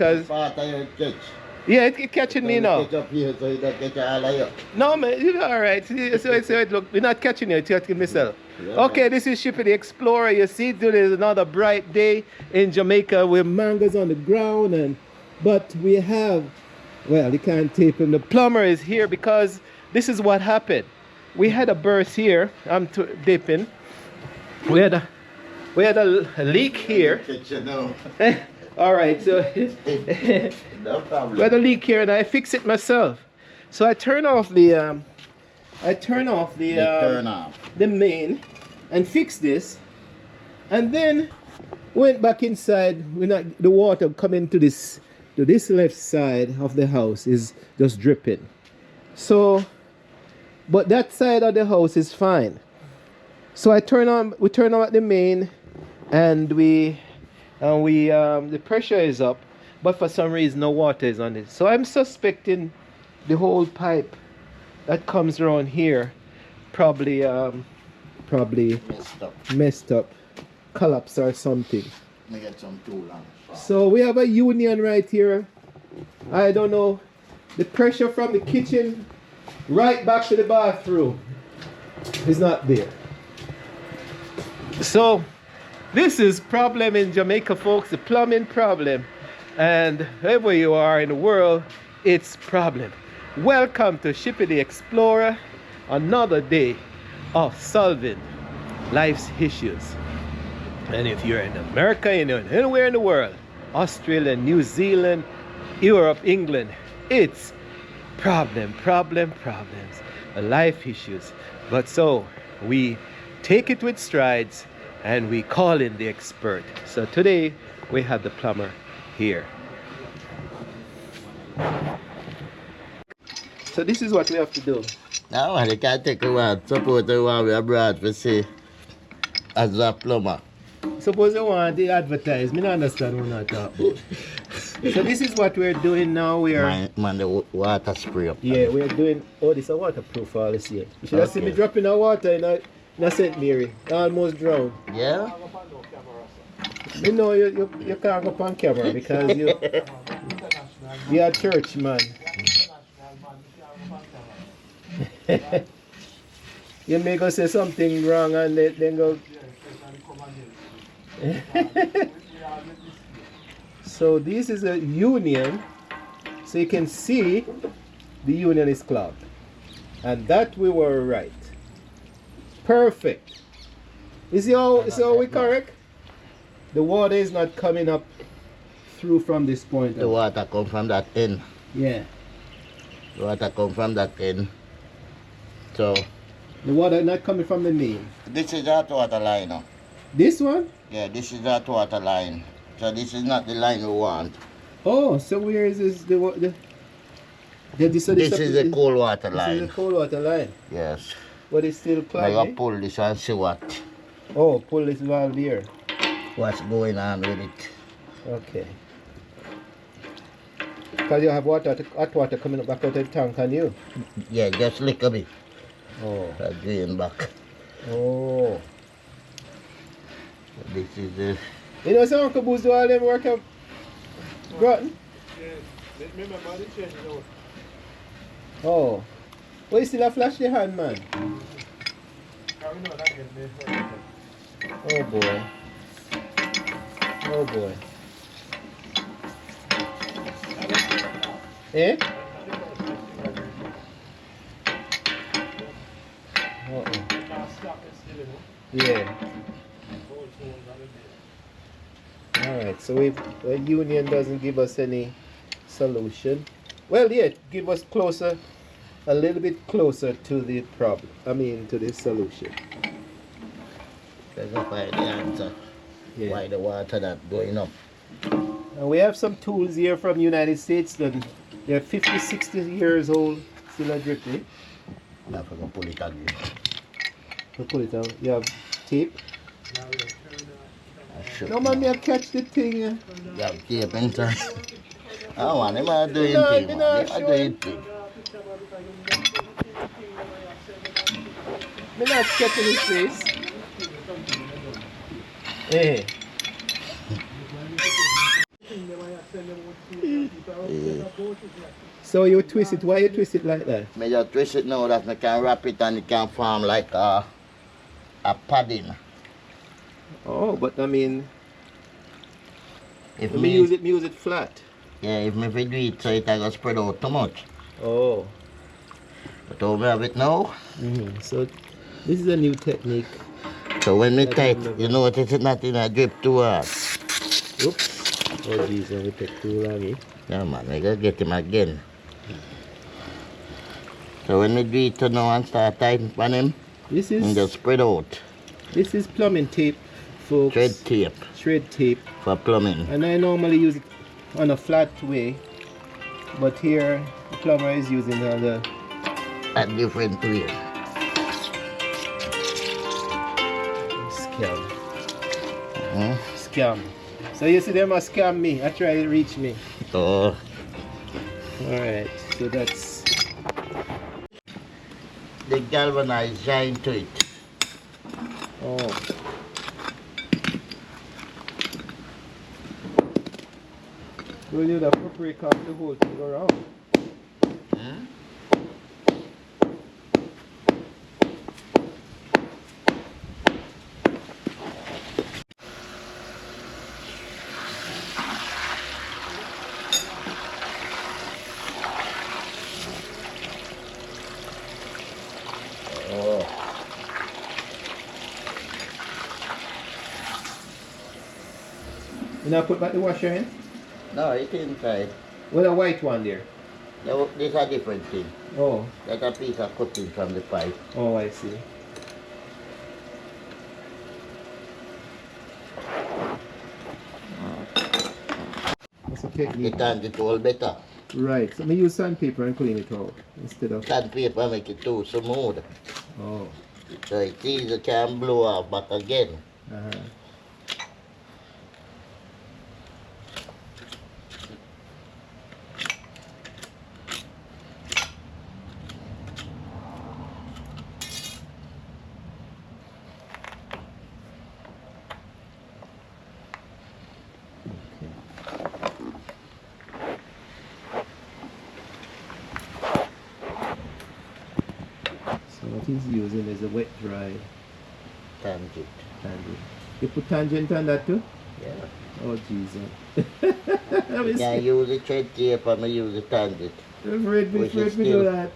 because Part of your catch. yeah, it catching me now. Catch up here so you don't catch all of you. No, man, you're all right. So it look, we're not catching you. It's catching myself. Yeah, Okay, this is Shippy the Explorer. You see, today is another bright day in Jamaica with mangoes on the ground, but we have, well, you can't tape him. The plumber is here because this is what happened. We had a burst here. I'm dipping. We had a leak here. Catch you now. All right, so No problem. we had a leak here, and I fixed it myself. So I turn off the Turn off. the main and fix this, and then went back inside. The water coming to this left side of the house is just dripping. So, but that side of the house is fine. So we turn on the main, and the pressure is up, but for some reason no water is on it. So I'm suspecting the whole pipe that comes around here probably messed up, collapse or something. Let me get some tool on. So we have a union right here. I don't know, the pressure from the kitchen right back to the bathroom is not there. So this is problem in Jamaica, folks, the plumbing problem. And wherever you are in the world, it's problem. Welcome to Shippy the Explorer, another day of solving life's issues. And if you're in America, you know, anywhere in the world, Australia, New Zealand, Europe, England, it's problems, life issues. But so we take it with strides and we call in the expert. So today we have the plumber here. So this is what we have to do. Now, you can't take a word. Suppose you want me abroad to see as a plumber. Suppose you want to advertise. Me don't understand what you're talking about. So this is what we're doing now. We are Man, the water spray up. yeah, we're doing. Oh, this is a waterproof all this year. You should have seen me dropping the water in St. Mary. I almost drowned. Yeah? You know you can't go on camera because you're a church man. You may go say something wrong and then go. So this is a union, so you can see the union is clogged, and that we were right. Perfect. Is all we correct? The water is not coming up through from this point. The water come from that end. Yeah. The water come from that end. So The water not coming from the main. this is that water line. No? This one? Yeah, this is that water line. So this is not the line we want. Oh, so where is this This is the cold water This is line. the cold water line. Yes. But it's still I clogged. gotta pull this and see what Oh, pull this valve here. what's going on with it. Okay. Because you have hot water coming up back out of the tank on you. Yeah, just lick a bit. Oh. That drain back. Oh. This is the You know some Uncle Boo's do all them work up rotten? Oh. Well, you still have flash the hand, man. Oh boy. Oh boy. Eh? Uh-oh. Yeah. Alright, so if the union doesn't give us any solution, well, yeah, give us a little bit closer to the problem. I mean, to the solution. There's no find the answer. Yeah. Why the water not going up? And we have some tools here from the United States that they're 50, 60 years old, still are dripping. Now I'm gonna pull it again. So pull it out. You have tape. I should No man, me have catch the thing. You have tape inside. I want him to do No, anything. me Man. not They are sure. doing thing. Me not catching his face. Eh. So you twist it. Why you twist it like that? Me just twist it now that I can wrap it and it can form like a padding. Oh, but I mean, If let me use it flat. Yeah, if me do it so it will spread out too much. Oh. But over have it now. So this is a new technique. So when me tight, you know what, it's not in a drip too hard. Oops. Oh geez, we take too long, eh? Yeah man, we gotta get him again. So when we do it now and start tightening on him, This and is just spread out. this is plumbing tape, folks. Thread tape Thread tape. for plumbing. And I normally use it on a flat way, but here the plumber is using a different way. scam. Scam. So you see them a scam me. I try to reach me. So Alright, so that's the galvanized joint to it. oh. Well, you'd have to break off the whole thing around. Oh. You now put back the washer in? No, it's inside. With a white one there. No, this is a different thing. Oh, That's a piece of cutting from the pipe. oh, I see. That's a technique. It turns it all better. Right, so I use sandpaper and clean it out instead of. Sandpaper make it too smooth. Oh, So it's easy can blow off back again. uh-huh. So what he's using is a wet dry Tangent. tangent. You put tangent on that too? Yeah. Oh Jesus. You can use the thread tape and use the tangent. I'm afraid Which is we do that.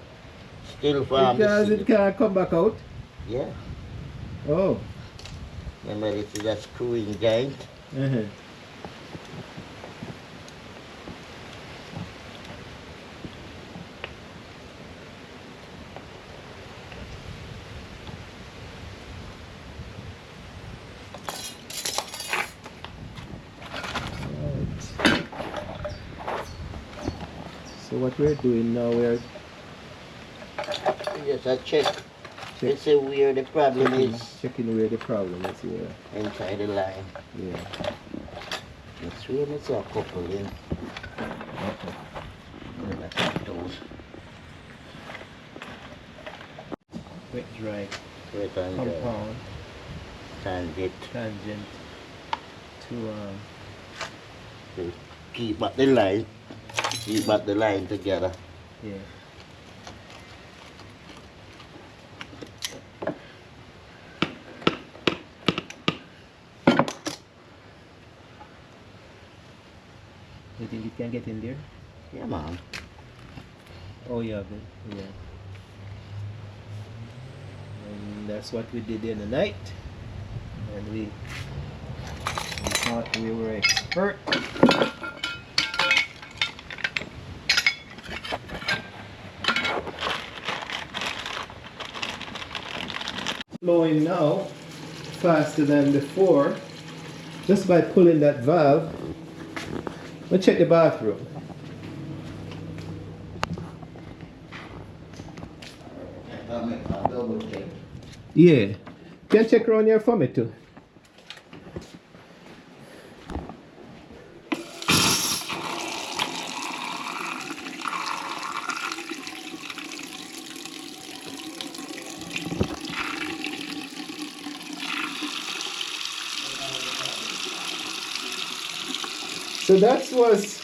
Still form Because the it seam. can't come back out. Yeah. Oh. Remember this is a screwing joint. Uh-huh. Right. So what we're doing now, we're Just a check. Let's see where the problem is checking where the problem is here. inside the line. Yeah. Let's see, let's see a couple in. Let's check those. Wet dry Wait on the compound tangent. tangent to To keep back the line. Keep back the line together. yeah. You think it can get in there? Yeah, man. Oh yeah, but, yeah. And that's what we did in the night. And we thought we were expert. Flowing now faster than before just by pulling that valve. Let's check the bathroom. Double check. Yeah. Can check around here for me too. So that was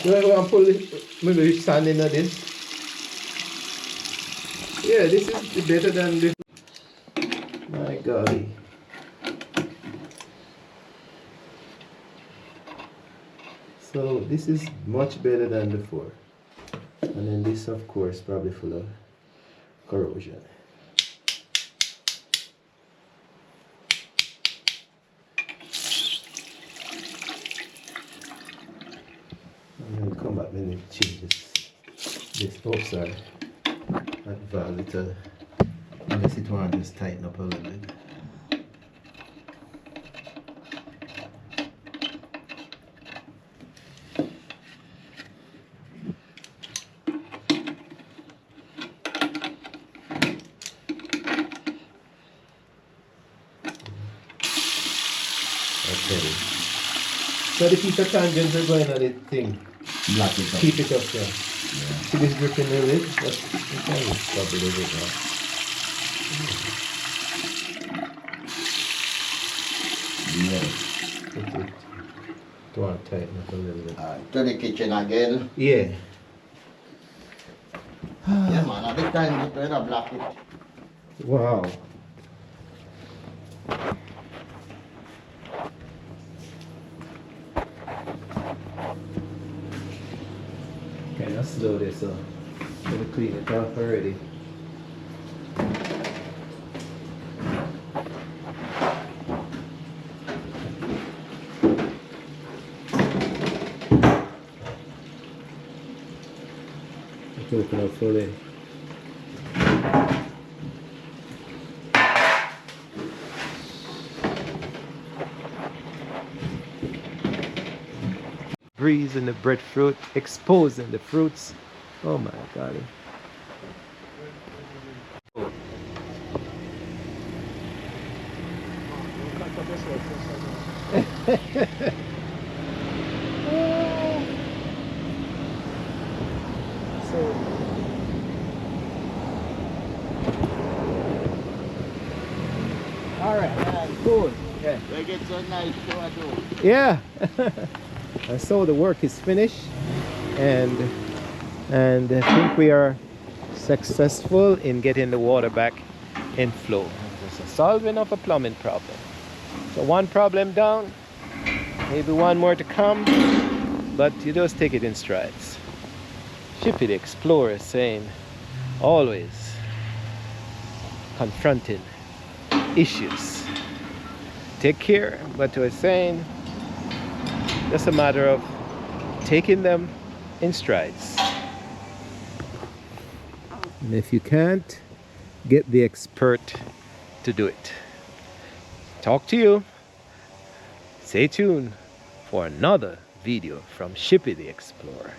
You want to pull it, maybe sand into this? Yeah, this is better than this. My golly. So this is much better than before. And then this, of course, probably full of corrosion. And then come back when it changes this outside. That valve little, unless it want to just tighten up a little bit. Okay. So the piece of tangents are going on the thing. Block it up. Keep it up there. Yeah. See this dripping a little bit? That's probably a bit now. Yeah. Put it. Don't want to tighten up a little bit. Alright, to the kitchen again. Yeah. Yeah, man, at the time you try to block it. Wow. Okay, let's slow this up. I'm gonna clean it off already. Let's open up fully. Breeze in the breadfruit, exposing the fruits. Oh my God. All right, cool. Yeah. They get so nice to do. Yeah. And so the work is finished, and I think we are successful in getting the water back in flow. It's a solving of a plumbing problem. So one problem down, maybe one more to come, but you just take it in strides. Shippy the Explorer saying, always confronting issues. Take care, but we're saying, just a matter of taking them in strides. And if you can't, get the expert to do it. Talk to you. Stay tuned for another video from Shippy the Explorer.